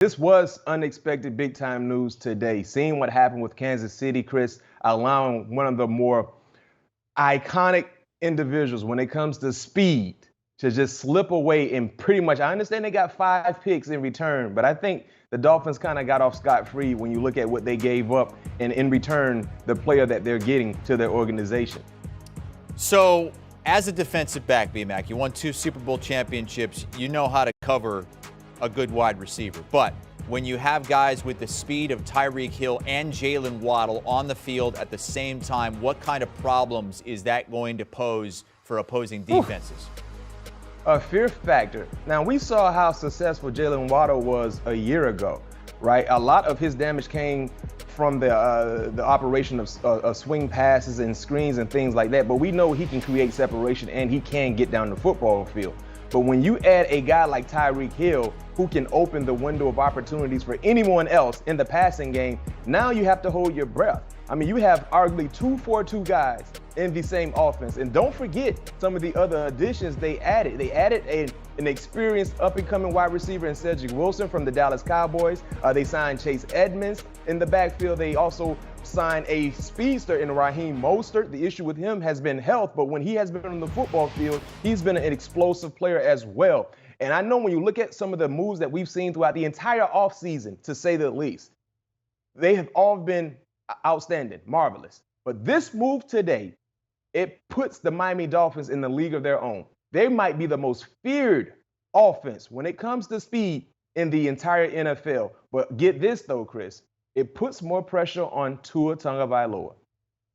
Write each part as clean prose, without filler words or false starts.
This was unexpected big-time news today. Seeing what happened with Kansas City, Chris, allowing one of the more iconic individuals when it comes to speed to just slip away and pretty much, I understand they got 5 picks in return, but I think the Dolphins kind of got off scot-free when you look at what they gave up and in return, the player that they're getting to their organization. So as a defensive back, B-Mac, you won 2 Super Bowl championships. You know how to cover a good wide receiver. But when you have guys with the speed of Tyreek Hill and Jalen Waddle on the field at the same time, what kind of problems is that going to pose for opposing defenses? A fear factor. Now, we saw how successful Jalen Waddle was a year ago, right? A lot of his damage came from the operation of swing passes and screens and things like that. But we know he can create separation and he can get down the football field. But when you add a guy like Tyreek Hill, who can open the window of opportunities for anyone else in the passing game, now you have to hold your breath. I mean, you have arguably 2-4-2 guys in the same offense. And don't forget some of the other additions they added. They added an experienced up-and-coming wide receiver in Cedric Wilson from the Dallas Cowboys. They signed Chase Edmonds in the backfield. They also signed a speedster in Raheem Mostert. The issue with him has been health, but when he has been on the football field, he's been an explosive player as well. And I know when you look at some of the moves that we've seen throughout the entire offseason, to say the least, they have all been outstanding, marvelous. But this move today, it puts the Miami Dolphins in the league of their own. They might be the most feared offense when it comes to speed in the entire NFL. But get this, though, Chris. It puts more pressure on Tua Tagovailoa.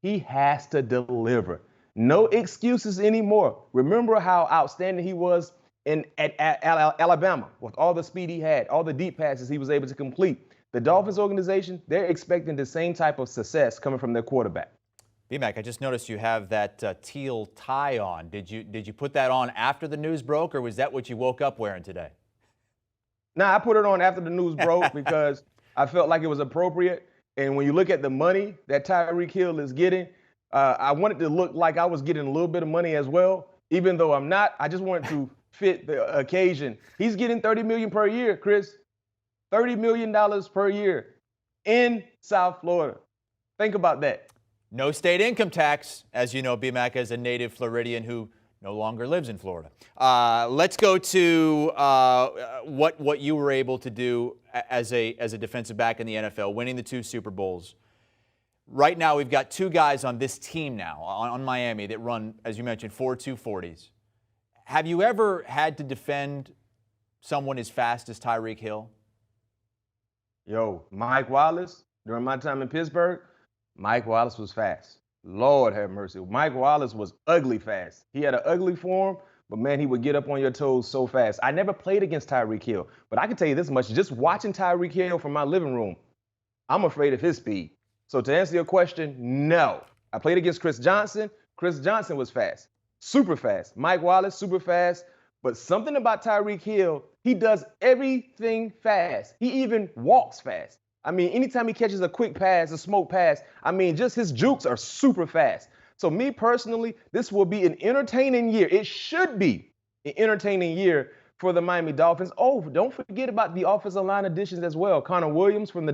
He has to deliver. No excuses anymore. Remember how outstanding he was at Alabama with all the speed he had, all the deep passes he was able to complete. The Dolphins organization, they're expecting the same type of success coming from their quarterback. B-Mac, I just noticed you have that teal tie on. Did you put that on after the news broke, or was that what you woke up wearing today? Nah, I put it on after the news broke because I felt like it was appropriate. And when you look at the money that Tyreek Hill is getting, I wanted to look like I was getting a little bit of money as well, even though I'm not. I just wanted to fit the occasion. He's getting $30 million per year, Chris. $30 million per year in South Florida. Think about that. No state income tax, as you know, B-Mac, as a native Floridian who no longer lives in Florida. Let's go to what you were able to do as a defensive back in the NFL, winning the 2 Super Bowls. Right now, we've got 2 guys on this team now, on Miami, that run, as you mentioned, 4.2 40s. Have you ever had to defend someone as fast as Tyreek Hill? Yo, Mike Wallace, during my time in Pittsburgh, Mike Wallace was fast. Lord have mercy. Mike Wallace was ugly fast. He had an ugly form, but man, he would get up on your toes so fast. I never played against Tyreek Hill, but I can tell you this much. Just watching Tyreek Hill from my living room, I'm afraid of his speed. So to answer your question, no. I played against Chris Johnson. Chris Johnson was fast, super fast. Mike Wallace, super fast. But something about Tyreek Hill, he does everything fast. He even walks fast. I mean, anytime he catches a quick pass, a smoke pass, I mean, just his jukes are super fast. So me personally, this will be an entertaining year. It should be an entertaining year for the Miami Dolphins. Oh, don't forget about the offensive line additions as well. Connor Williams from the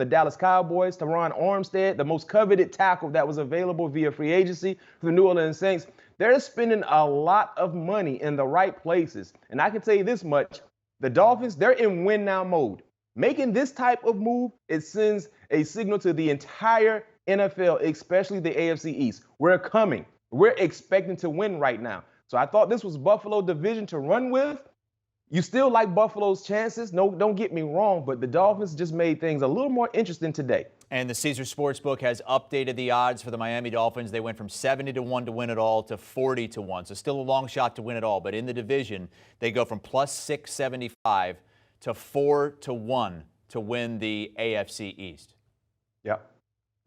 Dallas Cowboys, Teron Armstead, the most coveted tackle that was available via free agency for the New Orleans Saints. They're spending a lot of money in the right places. And I can tell you this much, the Dolphins, they're in win now mode. Making this type of move, it sends a signal to the entire NFL, especially the AFC East. We're coming. We're expecting to win right now. So I thought this was Buffalo division to run with. You still like Buffalo's chances. No, don't get me wrong, but the Dolphins just made things a little more interesting today. And the Caesar Sportsbook has updated the odds for the Miami Dolphins. They went from 70-1 to win it all to 40-1. So still a long shot to win it all. But in the division, they go from plus 675 to 4-1 to win the AFC East. Yeah,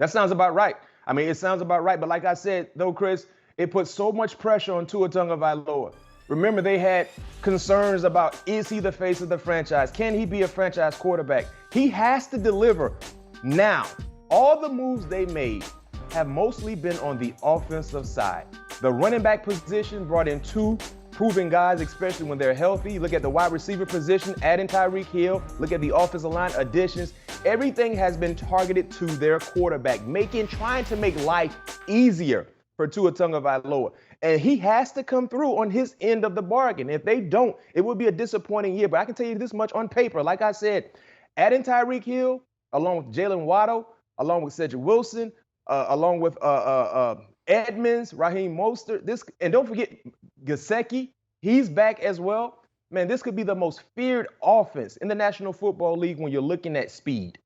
that sounds about right. I mean, it sounds about right. But like I said, though, Chris, it puts so much pressure on Tua Tagovailoa. Remember, they had concerns about, is he the face of the franchise? Can he be a franchise quarterback? He has to deliver now. All the moves they made have mostly been on the offensive side. The running back position brought in 2 proven guys, especially when they're healthy. Look at the wide receiver position, adding Tyreek Hill. Look at the offensive line additions. Everything has been targeted to their quarterback, trying to make life easier for Tua Tagovailoa. And he has to come through on his end of the bargain. If they don't, it would be a disappointing year. But I can tell you this much on paper. Like I said, adding Tyreek Hill, along with Jalen Waddle, along with Cedric Wilson, along with Edmonds, Raheem Mostert, and don't forget Gesicki, he's back as well. Man, this could be the most feared offense in the National Football League when you're looking at speed.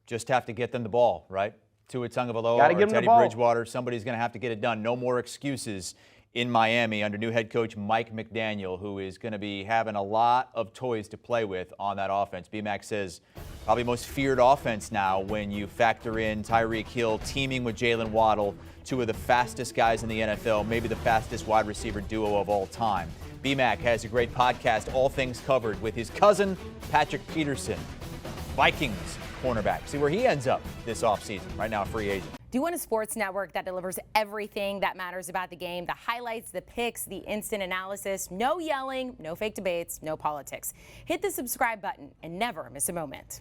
Just have to get them the ball, right? Tua Tagovailoa or Teddy Bridgewater, somebody's going to have to get it done. No more excuses in Miami under new head coach Mike McDaniel, who is going to be having a lot of toys to play with on that offense. BMAC says probably most feared offense now when you factor in Tyreek Hill teaming with Jalen Waddle, two of the fastest guys in the NFL, maybe the fastest wide receiver duo of all time. BMAC has a great podcast, All Things Covered, with his cousin, Patrick Peterson, Vikings cornerback. See where he ends up this offseason. Right now, a free agent. Do you want a sports network that delivers everything that matters about the game? The highlights, the picks, the instant analysis, no yelling, no fake debates, no politics. Hit the subscribe button and never miss a moment.